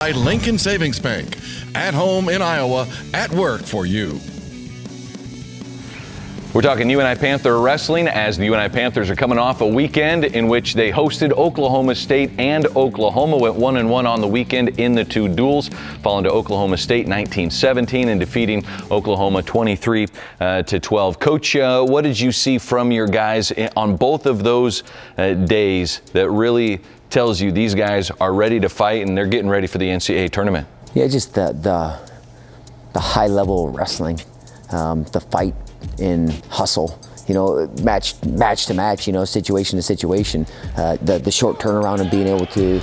By Lincoln Savings Bank. At home in Iowa, at work for you. We're talking UNI Panther wrestling as the UNI Panthers are coming off a weekend in which they hosted Oklahoma State, and Oklahoma went 1-1 on the weekend in the two duels, falling to Oklahoma State 19-17 and defeating Oklahoma 23-12. Coach, what did you see from your guys on both of those days that really tells you these guys are ready to fight and they're getting ready for the NCAA tournament? Yeah, just the high level of wrestling, the fight and hustle, match to match, situation to situation, the short turnaround and being able to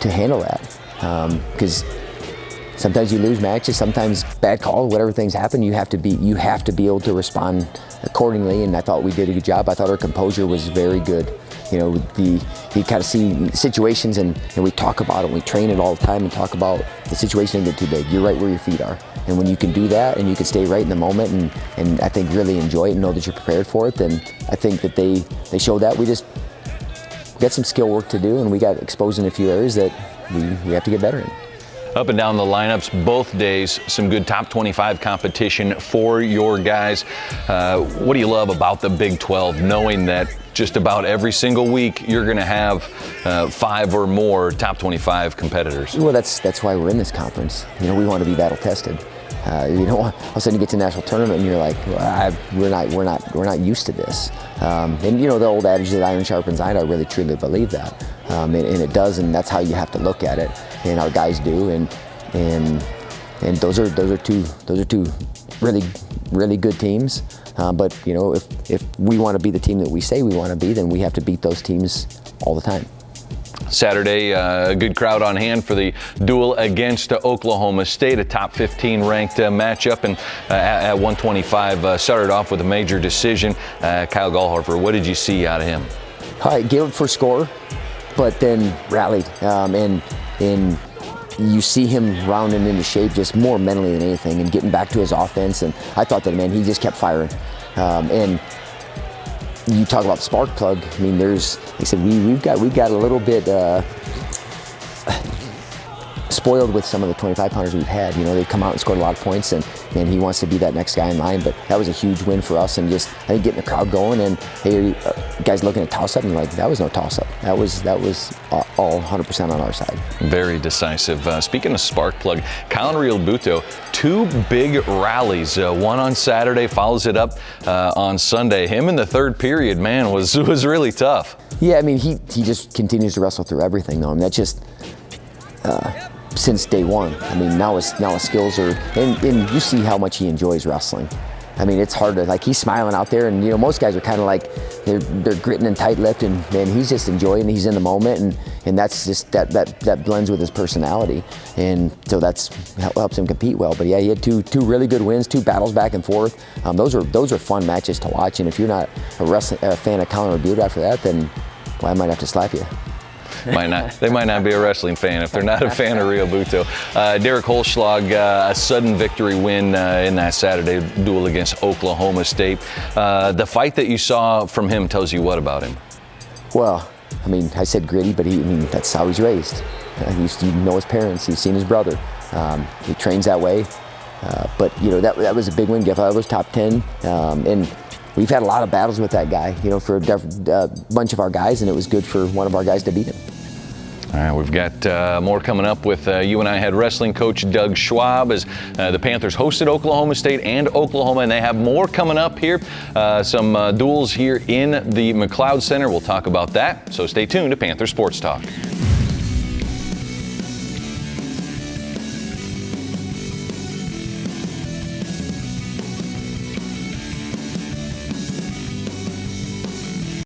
handle that, because sometimes you lose matches, sometimes bad call, whatever things happen, you have to be able to respond accordingly. And I thought we did a good job. I thought our composure was very good. You kind of see situations and we talk about it, we train it all the time and talk about the situation didn't get too big. You're right where your feet are. And when you can do that and you can stay right in the moment and I think really enjoy it and know that you're prepared for it, then I think that they showed that. We got some skill work to do and we got exposed in a few areas that we have to get better in. Up and down the lineups both days, some good top 25 competition for your guys. What do you love about the Big 12, knowing that just about every single week you're going to have 5 or more top 25 competitors? Well, that's why we're in this conference. We want to be battle tested. You don't want all of a sudden you get to the national tournament and you're like, well, we're not used to this. And the old adage that iron sharpens iron, I really truly believe that, and it does, and that's how you have to look at it. And our guys do, and those are two really good teams. But if we want to be the team that we say we want to be, then we have to beat those teams all the time. Saturday, a good crowd on hand for the duel against Oklahoma State, a top 15 ranked matchup, and at 125 started off with a major decision. Kyle Gallhofer, what did you see out of him? Gave up for score, but then rallied, and you see him rounding into shape just more mentally than anything and getting back to his offense. And I thought that, he just kept firing. And you talk about spark plug. They said we got a little bit spoiled with some of the 25-pounders we've had. They've come out and scored a lot of points, and he wants to be that next guy in line. But that was a huge win for us, and just I think getting the crowd going. And hey, guys looking at toss-up and that was no toss-up. That was all 100% on our side. Very decisive. Speaking of spark plug, Colin Realbuto, 2 big rallies. One on Saturday, follows it up on Sunday. Him in the third period, man, was really tough. Yeah, he just continues to wrestle through everything, though. That's just since day one. Now his skills are, and you see how much he enjoys wrestling. It's hard to, he's smiling out there, and most guys are kind of like they're gritting and tight-lipped, and he's just enjoying. He's in the moment, and that's just that blends with his personality, and so that's helps him compete well. But yeah, he had two really good wins, 2 battles back and forth. Those are fun matches to watch, and if you're not a fan of Colin Realbuto after that, then I might have to slap you. They might not be a wrestling fan if they're not a fan of Realbuto. Derek Holschlag, a sudden victory win in that Saturday duel against Oklahoma State. The fight that you saw from him tells you what about him? Well, I said gritty, but that's how he's raised. You know his parents, he's seen his brother. He trains that way. But that was a big win. That was top 10, and we've had a lot of battles with that guy, for a bunch of our guys, and it was good for one of our guys to beat him. All right, we've got more coming up with UNI head wrestling coach Doug Schwab as the Panthers hosted Oklahoma State and Oklahoma, and they have more coming up here. Some duels here in the McLeod Center. We'll talk about that, so stay tuned to Panther Sports Talk.